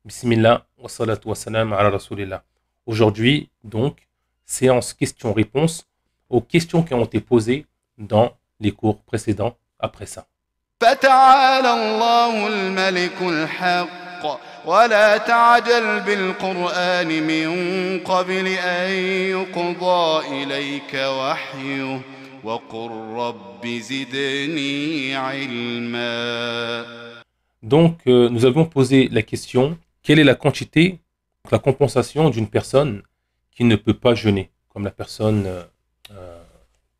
Bismillah, wa salatu wa salam ala rasulillah. Aujourd'hui, donc, séance questions-réponses aux questions qui ont été posées dans les cours précédents après ça. فتعالى الله الملك الحق ولا تعجل بالقرآن من قبل أن يقضى إليك وحيه وقل رب زدني علما. Donc, nous avions posé la question, quelle est la quantité, la compensation d'une personne qui ne peut pas jeûner, comme la personne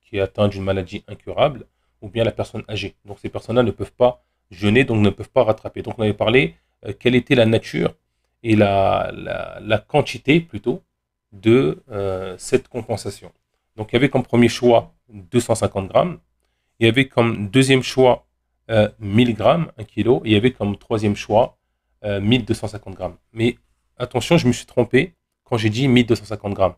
qui est atteinte d'une maladie incurable, ou bien la personne âgée. Donc ces personnes-là ne peuvent pas jeûner, donc ne peuvent pas rattraper. Donc on avait parlé quelle était la nature et la quantité plutôt de cette compensation. Donc il y avait comme premier choix 250 grammes, il y avait comme deuxième choix 1000 grammes, 1 kilo, et il y avait comme troisième choix 1250 grammes. Mais attention, je me suis trompé quand j'ai dit 1250 grammes.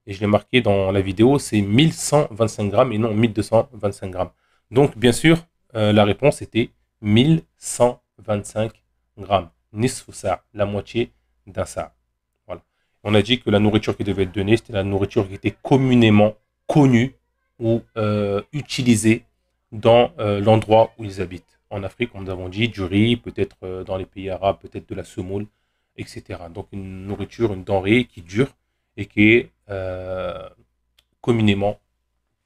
Et je l'ai marqué dans la vidéo, c'est 1125 grammes et non 1225 grammes. Donc, bien sûr, la réponse était 1125 grammes. Nisfu sa', la moitié d'un sa'. Voilà. On a dit que la nourriture qui devait être donnée, c'était la nourriture qui était communément connue ou utilisée dans l'endroit où ils habitent. En Afrique, comme nous avons dit, du riz, peut-être dans les pays arabes, peut-être de la semoule, etc. Donc, une nourriture, une denrée qui dure et qui est communément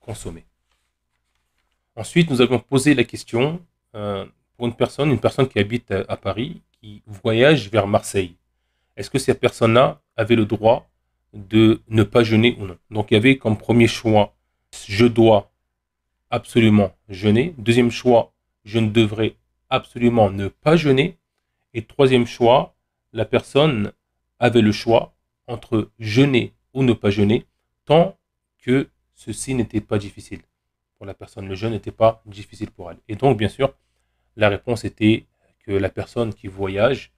consommée. Ensuite, nous avions posé la question pour une personne qui habite à Paris, qui voyage vers Marseille. Est-ce que cette personne-là avait le droit de ne pas jeûner ou non? Donc, il y avait comme premier choix, je dois absolument jeûner. Deuxième choix, je ne devrais absolument ne pas jeûner. Et troisième choix, la personne avait le choix entre jeûner ou ne pas jeûner, tant que ceci n'était pas difficile. Pour la personne, le jeûne n'était pas difficile pour elle. Et donc, bien sûr, la réponse était que la personne qui voyage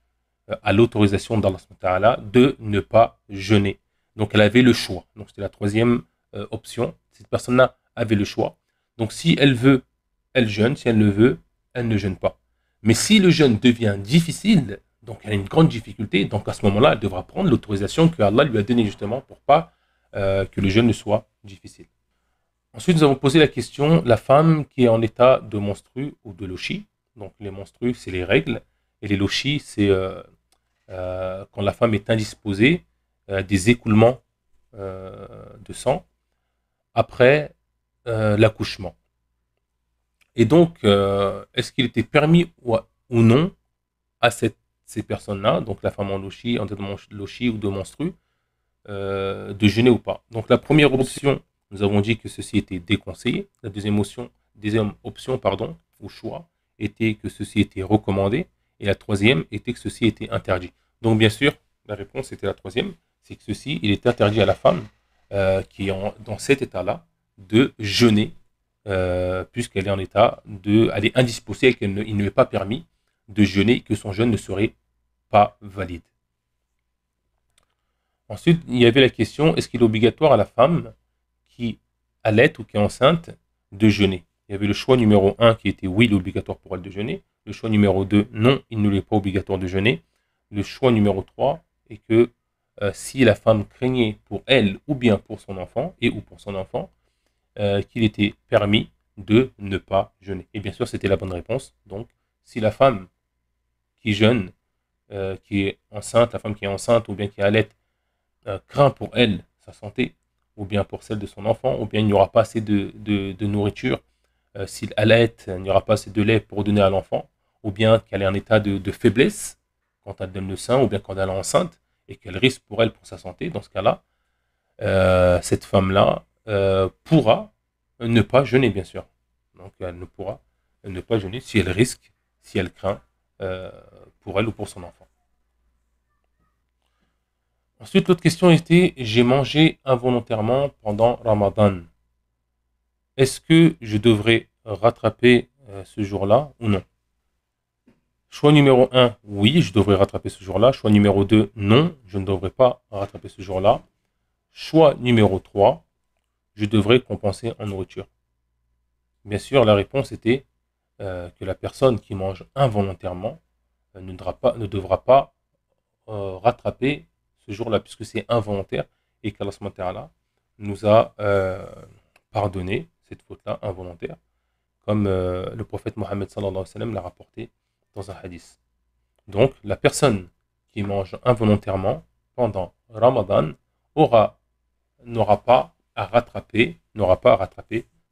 a l'autorisation d'Allah de ne pas jeûner. Donc, elle avait le choix. Donc, c'était la troisième option. Cette personne-là avait le choix. Donc, si elle veut, elle jeûne. Si elle le veut, elle ne jeûne pas. Mais si le jeûne devient difficile, donc elle a une grande difficulté, donc à ce moment-là, elle devra prendre l'autorisation que Allah lui a donnée justement pour pas que le jeûne ne soit difficile. Ensuite, nous avons posé la question, la femme qui est en état de menstru ou de lochi. Donc les menstrues, c'est les règles, et les lochis, c'est quand la femme est indisposée, des écoulements de sang après l'accouchement. Et donc, est-ce qu'il était permis ou non à ces personnes-là, donc la femme en lochi, en état de lochi ou de menstru, de jeûner ou pas? Donc la première option, nous avons dit que ceci était déconseillé. La deuxième option, pardon, ou choix, était que ceci était recommandé. Et la troisième était que ceci était interdit. Donc bien sûr, la réponse était la troisième, c'est que ceci, il est interdit à la femme qui est dans cet état-là de jeûner, puisqu'elle est en état elle est indisposée et qu'il ne lui est pas permis de jeûner, que son jeûne ne serait pas valide. Ensuite, il y avait la question, est-ce qu'il est obligatoire à la femme qui allait ou qui est enceinte de jeûner? Il y avait le choix numéro 1 qui était oui, il est obligatoire pour elle de jeûner. Le choix numéro 2, non, il ne lui est pas obligatoire de jeûner. Le choix numéro 3 est que si la femme craignait pour elle ou bien pour son enfant, et ou pour son enfant, qu'il était permis de ne pas jeûner. Et bien sûr, c'était la bonne réponse. Donc, si la femme qui jeûne, qui est enceinte, la femme qui est enceinte ou bien qui allait, craint pour elle, sa santé, ou bien pour celle de son enfant, ou bien il n'y aura pas assez de nourriture, s'il allait, il n'y aura pas assez de lait pour donner à l'enfant, ou bien qu'elle est en état de faiblesse quand elle donne le sein, ou bien quand elle est enceinte, et qu'elle risque pour elle, pour sa santé, dans ce cas-là, cette femme-là pourra ne pas jeûner, bien sûr. Donc elle ne pourra ne pas jeûner si elle risque, si elle craint pour elle ou pour son enfant. Ensuite, l'autre question était, j'ai mangé involontairement pendant Ramadan. Est-ce que je devrais rattraper ce jour-là ou non? Choix numéro 1, oui, je devrais rattraper ce jour-là. Choix numéro 2, non, je ne devrais pas rattraper ce jour-là. Choix numéro 3, je devrais compenser en nourriture. Bien sûr, la réponse était que la personne qui mange involontairement ne devra pas rattraper ce jour-là, puisque c'est involontaire et qu'Allah subhanahu wa ta'ala nous a pardonné cette faute-là involontaire, comme le prophète Mohammed sallallahu alayhi wa sallam l'a rapporté dans un hadith. Donc, la personne qui mange involontairement pendant Ramadan n'aura pas à rattraper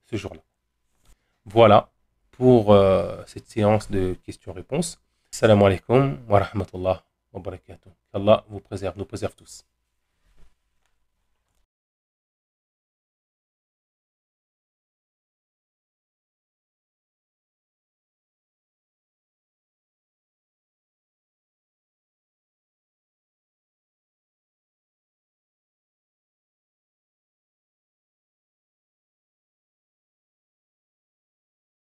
ce jour-là. Voilà pour cette séance de questions-réponses. Assalamu alaikum wa rahmatullah wa barakatuh. Qu'Allah vous préserve, nous préserve tous.